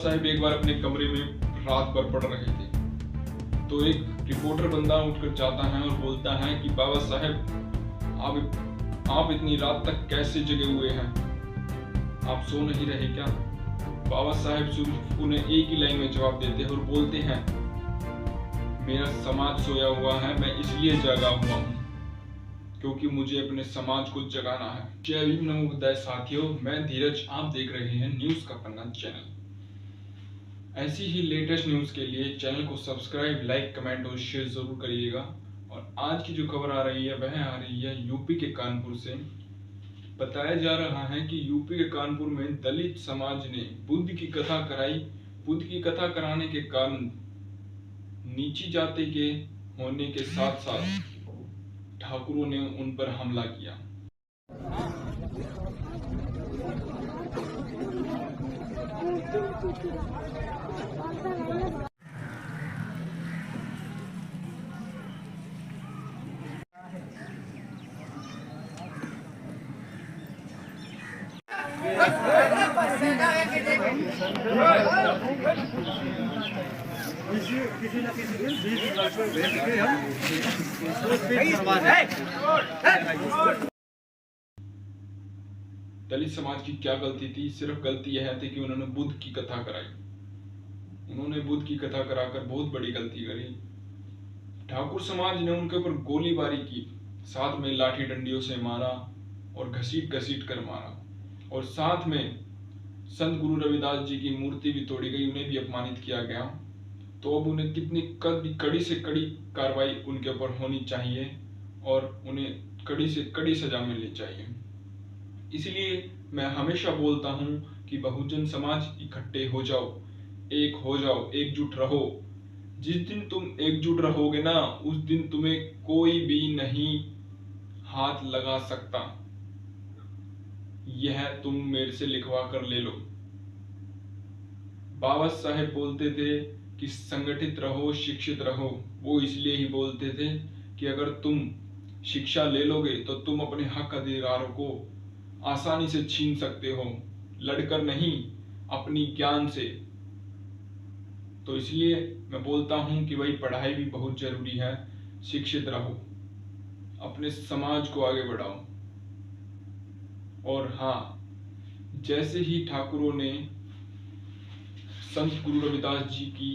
साहब एक बार अपने कमरे में रात भर पढ़ रहे थे तो एक रिपोर्टर बंदा उठकर जाता है और बोलता है कि बाबा साहब आप इतनी रात तक कैसे जगे हुए हैं, आप सो नहीं रहे क्या? बाबा साहब सिर्फ उन्हें एक ही लाइन में जवाब देते हैं और बोलते हैं, मेरा समाज सोया हुआ है, मैं इसलिए जागा हुआ हूँ क्योंकि मुझे अपने समाज को जगाना है। जय भीम, नमो बुद्धाय साथियों, मैं धीरज, आप देख रहे हैं न्यूज का पन्ना चैनल। ऐसी ही लेटेस्ट न्यूज के लिए चैनल को सब्सक्राइब, लाइक, कमेंट और शेयर जरूर करिएगा। और आज की जो खबर आ रही है वह आ रही है यूपी के कानपुर से। बताया जा रहा है कि यूपी के कानपुर में दलित समाज ने बुद्ध की कथा कराई। बुद्ध की कथा कराने के कारण नीची जाति के होने के साथ साथ ठाकुरों ने उन पर हमला किया। किसी न किसी दिन 20 लाख में भेज के हम दलित समाज की क्या गलती थी? सिर्फ गलती यह थी कि उन्होंने बुद्ध की कथा कराई। उन्होंने बुद्ध की कथा कराकर बहुत बड़ी गलती करी। ठाकुर समाज ने उनके ऊपर गोलीबारी की, साथ में लाठी डंडियों से मारा और घसीट घसीट कर मारा, और साथ में संत गुरु रविदास जी की मूर्ति भी तोड़ी गई, उन्हें भी अपमानित किया गया। तो अब उन्हें कितनी कड़ी से कड़ी कार्रवाई उनके ऊपर होनी चाहिए और उन्हें कड़ी से कड़ी सजा मिलनी चाहिए। इसलिए मैं हमेशा बोलता हूं कि बहुजन समाज इकट्ठे हो जाओ, एक हो जाओ, एकजुट रहो। जिस दिन तुम एकजुट रहोगे ना, उस दिन तुम्हें कोई भी नहीं हाथ लगा सकता। यह तुम मेरे से लिखवा कर ले लो। बाबा साहेब बोलते थे कि संगठित रहो, शिक्षित रहो। वो इसलिए ही बोलते थे कि अगर तुम शिक्षा ले लोगे तो तुम अपने हक अधिकारों को आसानी से छीन सकते हो, लड़कर नहीं, अपनी ज्ञान से। तो इसलिए मैं बोलता हूं कि भाई पढ़ाई भी बहुत जरूरी है, शिक्षित रहो, अपने समाज को आगे बढ़ाओ। और हाँ, जैसे ही ठाकुरों ने संत गुरु रविदास जी की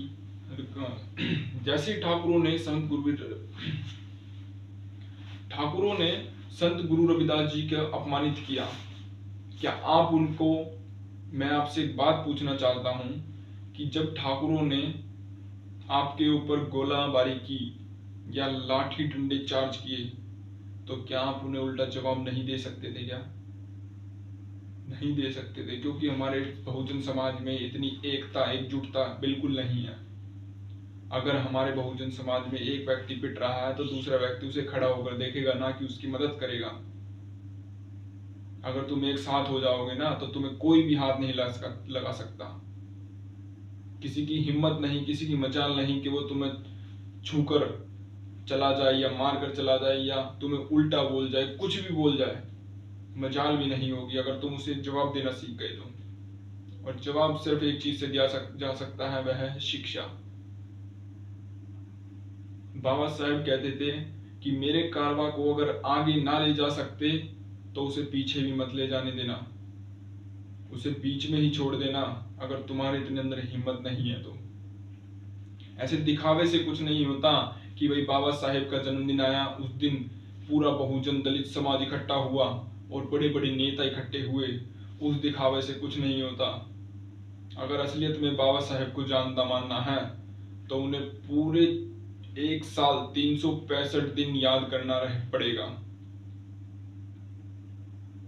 जैसे ही ठाकुरों ने संत गुरु रविदास जी का अपमानित किया, क्या आप उनको, मैं आपसे एक बात पूछना चाहता हूं कि जब ठाकुरों ने आपके ऊपर गोलाबारी की या लाठी डंडे चार्ज किए तो क्या आप उन्हें उल्टा जवाब नहीं दे सकते थे? क्या नहीं दे सकते थे? क्योंकि हमारे बहुजन समाज में इतनी एकता, एकजुटता बिल्कुल नहीं है। अगर हमारे बहुजन समाज में एक व्यक्ति पिट रहा है तो दूसरा व्यक्ति उसे खड़ा होकर देखेगा, ना कि उसकी मदद करेगा। अगर तुम एक साथ हो जाओगे ना तो तुम्हें कोई भी हाथ नहीं लगा सकता। किसी की हिम्मत नहीं, किसी की मजाल नहीं कि वो तुम्हें छूकर चला जाए या मार कर चला जाए या तुम्हें उल्टा बोल जाए, कुछ भी बोल जाए, मजाल भी नहीं होगी अगर तुम उसे जवाब देना सीख गए तो। और जवाब सिर्फ एक चीज से दिया जा सकता है, वह है शिक्षा। बाबा साहेब कहते थे कि मेरे कारवां को अगर आगे ना ले जा सकते तो उसे पीछे भी मत ले जाने देना, उसे बीच में ही छोड़ देना अगर तुम्हारे इतने अंदर हिम्मत नहीं है तो। ऐसे दिखावे से कुछ नहीं होता कि भाई बाबा साहेब का जन्मदिन आया, उस दिन पूरा बहुजन दलित समाज इकट्ठा हुआ और बड़े बड़े नेता इकट्ठे हुए, उस दिखावे से कुछ नहीं होता। अगर असलियत में बाबा साहेब को जानता मानना है तो उन्हें पूरे एक साल 365 दिन याद करना पड़ेगा।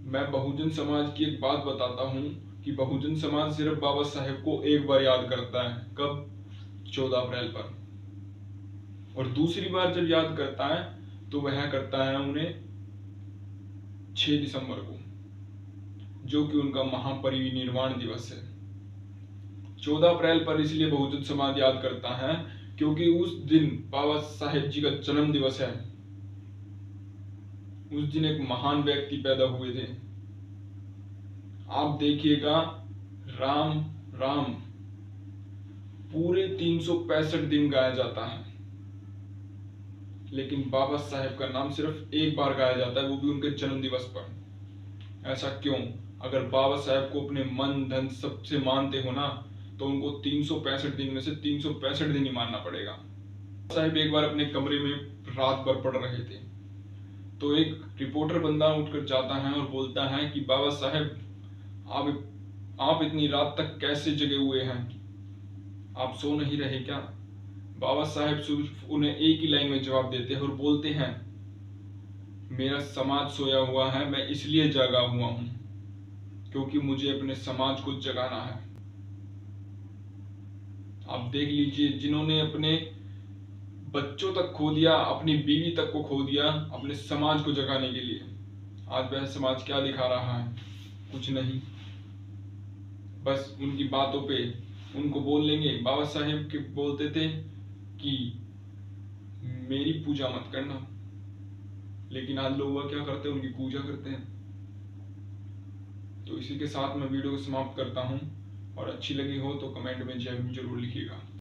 मैं बहुजन समाज की एक बात बताता हूं कि बहुजन समाज सिर्फ बाबा साहेब को एक बार याद करता है। कब? 14 अप्रैल पर। और दूसरी बार जब याद करता है तो वह करता है उन्हें 6 दिसंबर को, जो कि उनका महापरिनिर्वाण दिवस है। 14 अप्रैल पर इसलिए बहुजन समाज याद करता है क्योंकि उस दिन बाबा साहेब जी का जन्म दिवस है। उस दिन एक महान व्यक्ति पैदा हुए थे। आप देखिएगा, राम राम पूरे 365 दिन गाया जाता है, लेकिन बाबा साहेब का नाम सिर्फ एक बार गाया जाता है, वो भी उनके जन्म दिवस पर। ऐसा क्यों? अगर बाबा साहेब को अपने मन धन सबसे मानते हो ना, तो उनको 365 दिन में से 365 दिन ही मानना पड़ेगा। साहब एक बार अपने कमरे में रात भर पढ़ रहे थे, तो एक रिपोर्टर बंदा उठकर जाता है और बोलता है कि बाबा साहेब आप इतनी रात तक कैसे जगे हुए हैं? आप सो नहीं रहे क्या? बाबा साहेब सिर्फ उन्हें एक ही लाइन में जवाब देते हैं और बोलते हैं, मेरा समाज सोया हुआ है, मैं इसलिए जागा हुआ हूं क्योंकि मुझे अपने समाज को जगाना है। आप देख लीजिए, जिन्होंने अपने बच्चों तक खो दिया, अपनी बीवी तक को खो दिया अपने समाज को जगाने के लिए, आज वह समाज क्या दिखा रहा है? कुछ नहीं। बस उनकी बातों पे उनको बोल लेंगे। बाबा साहेब के बोलते थे कि मेरी पूजा मत करना, लेकिन आज लोग वह क्या करते हैं? उनकी पूजा करते हैं। तो इसी के साथ मैं वीडियो को समाप्त करता हूं, और अच्छी लगी हो तो कमेंट में जय भीम जरूर लिखिएगा।